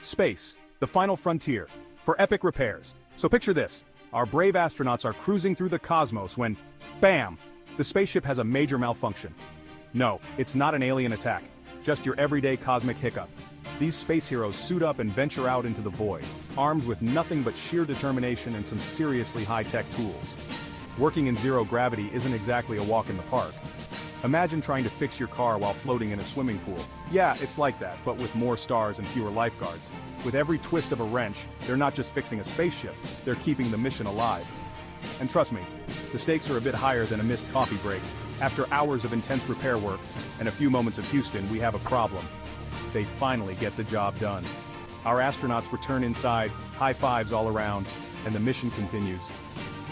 Space, the final frontier, for epic repairs. So picture this, our brave astronauts are cruising through the cosmos when, bam, the spaceship has a major malfunction. No, it's not an alien attack, just your everyday cosmic hiccup. These space heroes suit up and venture out into the void, armed with nothing but sheer determination and some seriously high-tech tools. Working in zero gravity isn't exactly a walk in the park. Imagine trying to fix your car while floating in a swimming pool. Yeah, it's like that, but with more stars and fewer lifeguards. With every twist of a wrench, they're not just fixing a spaceship, they're keeping the mission alive. And trust me, the stakes are a bit higher than a missed coffee break. After hours of intense repair work, and a few moments of Houston, we have a problem. They finally get the job done. Our astronauts return inside, high fives all around, and the mission continues.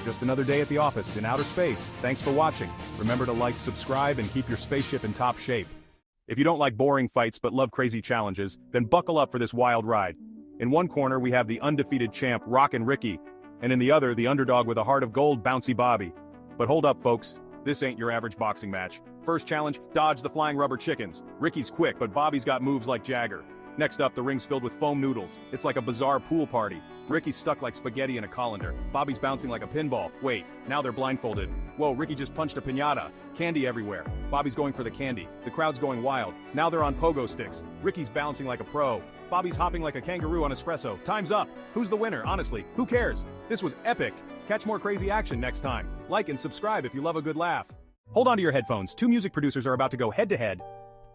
Just another day at the office in outer space. Thanks for watching. Remember to like, subscribe, and keep your spaceship in top shape. If you don't like boring fights but love crazy challenges, then buckle up for this wild ride. In one corner we have the undefeated champ Rockin' Ricky, and in the other the underdog with a heart of gold Bouncy Bobby. But hold up folks, this ain't your average boxing match. First challenge, dodge the flying rubber chickens. Ricky's quick, but Bobby's got moves like Jagger. Next up, the ring's filled with foam noodles. It's like a bizarre pool party. Ricky's stuck like spaghetti in a colander. Bobby's bouncing like a pinball. Wait, now they're blindfolded. Whoa, Ricky just punched a piñata. Candy everywhere. Bobby's going for the candy. The crowd's going wild. Now they're on pogo sticks. Ricky's balancing like a pro. Bobby's hopping like a kangaroo on espresso. Time's up. Who's the winner? Honestly, who cares? This was epic. Catch more crazy action next time. Like and subscribe if you love a good laugh. Hold on to your headphones. Two music producers are about to go head-to-head.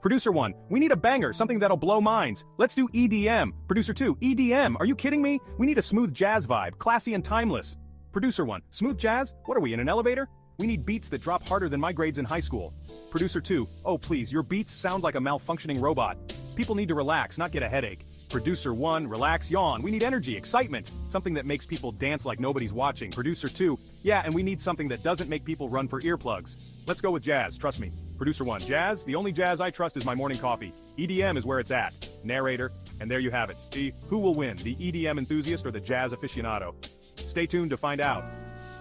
Producer 1, we need a banger, something that'll blow minds. Let's do EDM. Producer 2, EDM, are you kidding me? We need a smooth jazz vibe, classy and timeless. Producer 1, smooth jazz? What are we, in an elevator? We need beats that drop harder than my grades in high school. Producer 2, oh please, your beats sound like a malfunctioning robot. People need to relax, not get a headache. Producer 1, relax, yawn. We need energy, excitement, something that makes people dance like nobody's watching. Producer 2, yeah, and we need something that doesn't make people run for earplugs. Let's go with jazz, trust me. Producer 1, jazz? The only jazz I trust is my morning coffee. EDM is where it's at. Narrator, and there you have it. See, who will win, the EDM enthusiast or the jazz aficionado? Stay tuned to find out.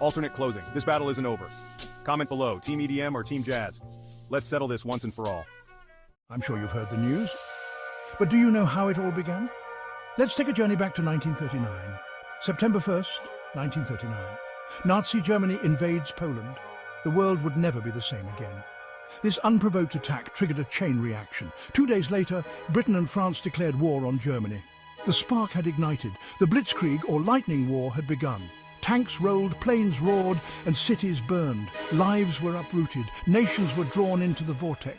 Alternate closing, this battle isn't over. Comment below, Team EDM or Team Jazz. Let's settle this once and for all. I'm sure you've heard the news. But do you know how it all began? Let's take a journey back to 1939. September 1st, 1939. Nazi Germany invades Poland. The world would never be the same again. This unprovoked attack triggered a chain reaction. 2 days later, Britain and France declared war on Germany. The spark had ignited. The Blitzkrieg, or lightning war, had begun. Tanks rolled, planes roared, and cities burned. Lives were uprooted. Nations were drawn into the vortex.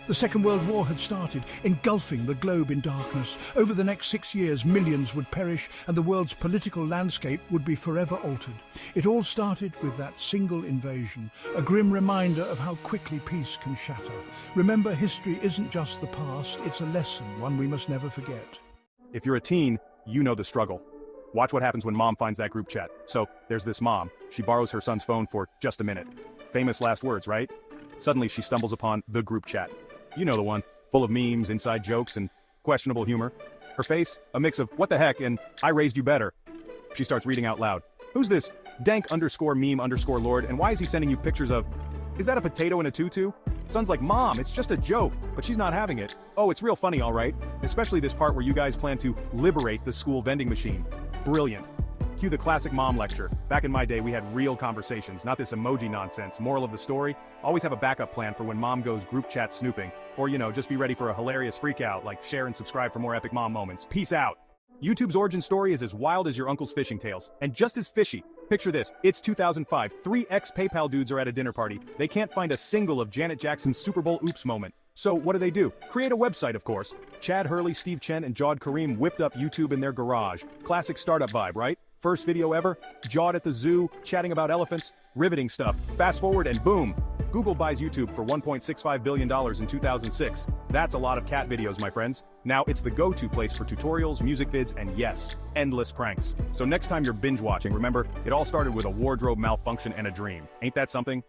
The Second World War had started, engulfing the globe in darkness. Over the next 6 years, millions would perish, and the world's political landscape would be forever altered. It all started with that single invasion, a grim reminder of how quickly peace can shatter. Remember, history isn't just the past, it's a lesson, one we must never forget. If you're a teen, you know the struggle. Watch what happens when mom finds that group chat. So, there's this mom. She borrows her son's phone for just a minute. Famous last words, right? Suddenly she stumbles upon the group chat. You know the one, full of memes, inside jokes, and questionable humor. Her face, a mix of what the heck and I raised you better. She starts reading out loud. Who's this dank_meme_lord, and why is he sending you pictures of... Is that a potato in a tutu? Son's like, Mom, it's just a joke, but she's not having it. Oh, it's real funny, all right. Especially this part where you guys plan to liberate the school vending machine. Brilliant. Cue the classic mom lecture. Back in my day, we had real conversations, not this emoji nonsense. Moral of the story, always have a backup plan for when mom goes group chat snooping. Or, you know, just be ready for a hilarious freakout, like share and subscribe for more epic mom moments. Peace out. YouTube's origin story is as wild as your uncle's fishing tales, and just as fishy. Picture this, it's 2005, 3 ex-PayPal dudes are at a dinner party. They can't find a single of Janet Jackson's Super Bowl oops moment. So what do? Create a website, of course. Chad Hurley, Steve Chen, and Jawed Kareem whipped up YouTube in their garage. Classic startup vibe, right? First video ever, Jawed at the zoo, chatting about elephants, riveting stuff. Fast forward and boom, Google buys YouTube for $1.65 billion in 2006. That's a lot of cat videos, my friends. Now it's the go-to place for tutorials, music vids, and yes, endless pranks. So next time you're binge watching, remember, it all started with a wardrobe malfunction and a dream. Ain't that something?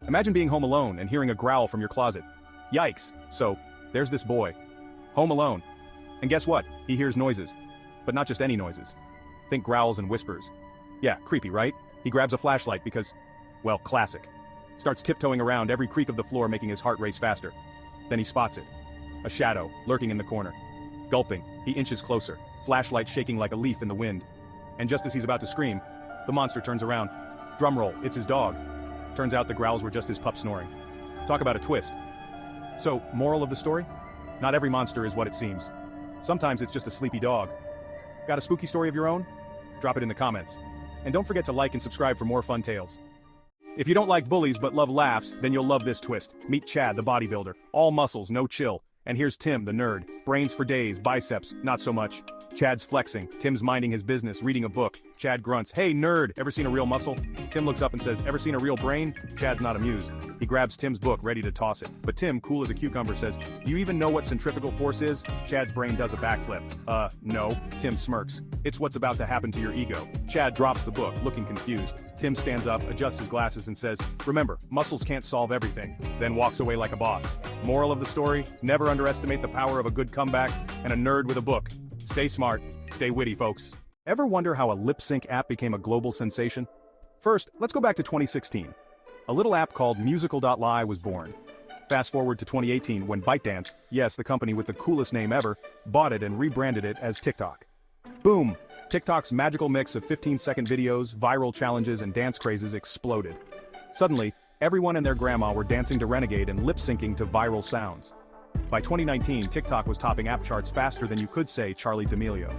Imagine being home alone and hearing a growl from your closet. Yikes. So, there's this boy. Home alone. And guess what? He hears noises. But not just any noises. Think growls and whispers. Yeah, creepy, right? He grabs a flashlight because, well, classic. Starts tiptoeing around every creak of the floor, making his heart race faster. Then he spots it. A shadow, lurking in the corner. Gulping, he inches closer, flashlight shaking like a leaf in the wind. And just as he's about to scream, the monster turns around. Drumroll, it's his dog. Turns out the growls were just his pup snoring. Talk about a twist. So, moral of the story? Not every monster is what it seems. Sometimes it's just a sleepy dog. Got a spooky story of your own? Drop it in the comments. And don't forget to like and subscribe for more fun tales. If you don't like bullies but love laughs, then you'll love this twist. Meet Chad, the bodybuilder. All muscles, no chill. And here's Tim, the nerd. Brains for days, biceps, not so much. Chad's flexing. Tim's minding his business, reading a book. Chad grunts, "Hey, nerd, ever seen a real muscle?" Tim looks up and says, "Ever seen a real brain?" Chad's not amused. He grabs Tim's book, ready to toss it. But Tim, cool as a cucumber, says, "Do you even know what centrifugal force is?" Chad's brain does a backflip. No. Tim smirks. "It's what's about to happen to your ego." Chad drops the book, looking confused. Tim stands up, adjusts his glasses and says, "Remember, muscles can't solve everything," then walks away like a boss. Moral of the story, never underestimate the power of a good comeback and a nerd with a book. Stay smart, stay witty, folks. Ever wonder how a lip sync app became a global sensation? First, let's go back to 2016. A little app called Musical.ly was born. Fast forward to 2018 when ByteDance, yes, the company with the coolest name ever, bought it and rebranded it as TikTok. Boom! TikTok's magical mix of 15-second videos, viral challenges, and dance crazes exploded. Suddenly, everyone and their grandma were dancing to Renegade and lip-syncing to viral sounds. By 2019, TikTok was topping app charts faster than you could say Charli D'Amelio.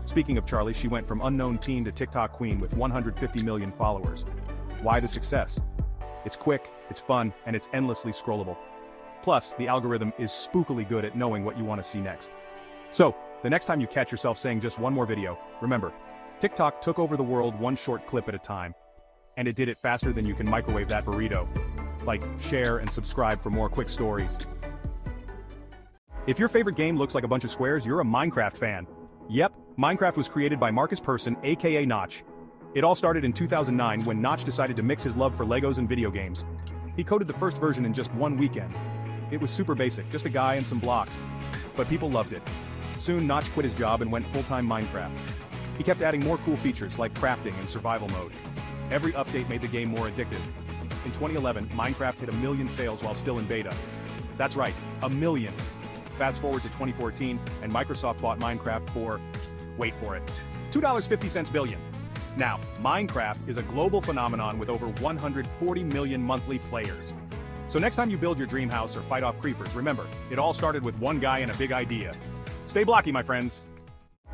Speaking of Charli, she went from unknown teen to TikTok queen with 150 million followers. Why the success? It's quick, it's fun, and it's endlessly scrollable. Plus, the algorithm is spookily good at knowing what you want to see next. So, the next time you catch yourself saying just one more video, remember, TikTok took over the world one short clip at a time. And it did it faster than you can microwave that burrito. Like, share and subscribe for more quick stories. If your favorite game looks like a bunch of squares, you're a Minecraft fan. Yep, Minecraft was created by Marcus Persson, aka Notch. It all started in 2009 when Notch decided to mix his love for Legos and video games. He coded the first version in just one weekend. It was super basic, just a guy and some blocks. But people loved it. Soon Notch quit his job and went full-time Minecraft. He kept adding more cool features like crafting and survival mode. Every update made the game more addictive. In 2011, Minecraft hit 1 million sales while still in beta. That's right, 1 million. Fast forward to 2014, and Microsoft bought Minecraft for, wait for it, $2.50 billion. Now, Minecraft is a global phenomenon with over 140 million monthly players. So next time you build your dream house or fight off creepers, remember, it all started with one guy and a big idea. Stay blocky, my friends.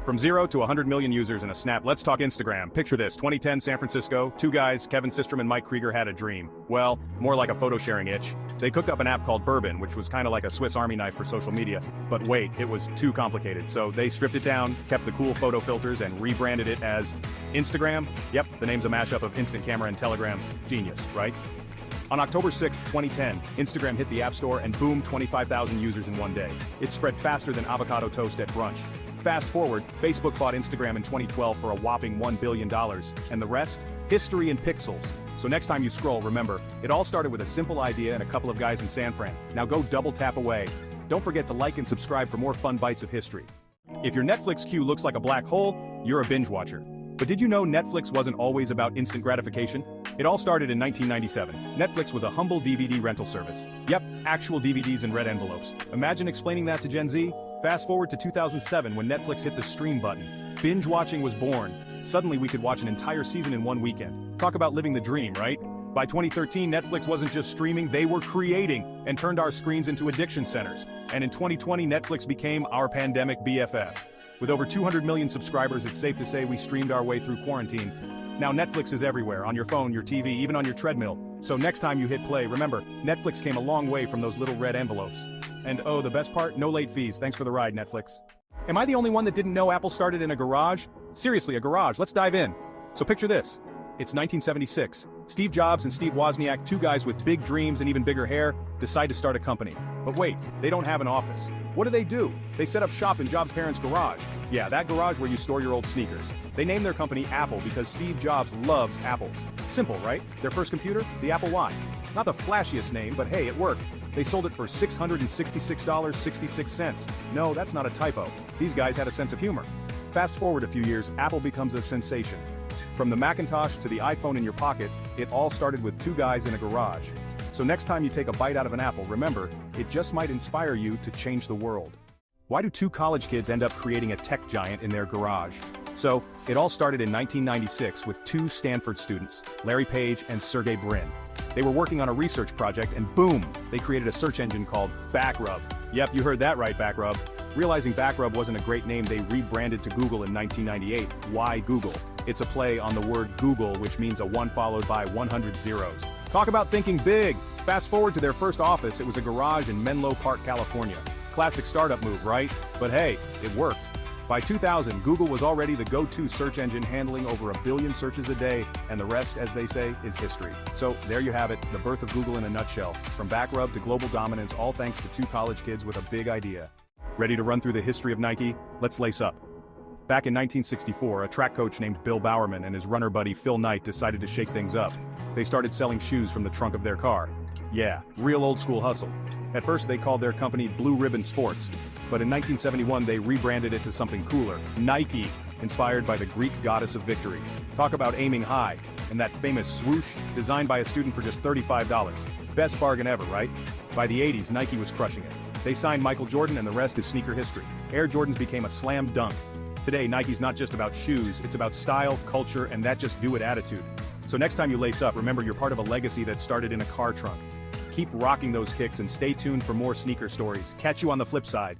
From 0 to 100 million users in a snap, let's talk Instagram. Picture this, 2010 San Francisco, two guys, Kevin Systrom and Mike Krieger, had a dream. Well, more like a photo sharing itch. They cooked up an app called Bourbon, which was kind of like a Swiss Army knife for social media. But wait, it was too complicated. So they stripped it down, kept the cool photo filters, and rebranded it as Instagram. Yep, the name's a mashup of Instant Camera and Telegram. Genius, right? On October 6, 2010, Instagram hit the App Store and boom, 25,000 users in one day. It spread faster than avocado toast at brunch. Fast forward, Facebook bought Instagram in 2012 for a whopping $1 billion, and the rest? History in pixels. So next time you scroll, remember, it all started with a simple idea and a couple of guys in San Fran. Now go double tap away. Don't forget to like and subscribe for more fun bites of history. If your Netflix queue looks like a black hole, you're a binge watcher. But did you know Netflix wasn't always about instant gratification? It all started in 1997. Netflix was a humble DVD rental service. Yep, actual DVDs in red envelopes. Imagine explaining that to Gen Z? Fast forward to 2007 when Netflix hit the stream button. Binge watching was born. Suddenly we could watch an entire season in one weekend. Talk about living the dream, right? By 2013, Netflix wasn't just streaming, they were creating and turned our screens into addiction centers. And in 2020, Netflix became our pandemic BFF. With over 200 million subscribers, it's safe to say we streamed our way through quarantine. Now Netflix is everywhere, on your phone, your TV, even on your treadmill. So next time you hit play, remember, Netflix came a long way from those little red envelopes. And oh, the best part, no late fees. Thanks for the ride, Netflix. Am I the only one that didn't know Apple started in a garage? Seriously, a garage. Let's dive in. So picture this. It's 1976. Steve Jobs and Steve Wozniak, two guys with big dreams and even bigger hair, decide to start a company. But wait, they don't have an office. What do? They set up shop in Jobs' parents' garage. Yeah, that garage where you store your old sneakers. They named their company Apple because Steve Jobs loves apples. Simple, right? Their first computer? The Apple I. Not the flashiest name, but hey, it worked. They sold it for $666.66. No, that's not a typo. These guys had a sense of humor. Fast forward a few years, Apple becomes a sensation. From the Macintosh to the iPhone in your pocket, it all started with two guys in a garage. So next time you take a bite out of an apple, remember, it just might inspire you to change the world. Why do two college kids end up creating a tech giant in their garage? So, it all started in 1996 with two Stanford students, Larry Page and Sergey Brin. They were working on a research project and boom, they created a search engine called Backrub. Yep, you heard that right, Backrub. Realizing Backrub wasn't a great name, they rebranded to Google in 1998. Why Google? It's a play on the word Google, which means a 1 followed by 100 zeros. Talk about thinking big! Fast forward to their first office, it was a garage in Menlo Park, California. Classic startup move, right? But hey, it worked. By 2000, Google was already the go-to search engine handling over 1 billion searches a day, and the rest, as they say, is history. So, there you have it, the birth of Google in a nutshell. From Backrub to global dominance, all thanks to two college kids with a big idea. Ready to run through the history of Nike? Let's lace up. Back in 1964, a track coach named Bill Bowerman and his runner buddy Phil Knight decided to shake things up. They started selling shoes from the trunk of their car. Yeah, real old school hustle. At first they called their company Blue Ribbon Sports, but in 1971 they rebranded it to something cooler, Nike, inspired by the Greek goddess of victory. Talk about aiming high, and that famous swoosh, designed by a student for just $35. Best bargain ever, right? By the 80s, Nike was crushing it. They signed Michael Jordan and the rest is sneaker history. Air Jordans became a slam dunk. Today, Nike's not just about shoes, it's about style, culture, and that just do it attitude. So next time you lace up, remember you're part of a legacy that started in a car trunk. Keep rocking those kicks and stay tuned for more sneaker stories. Catch you on the flip side.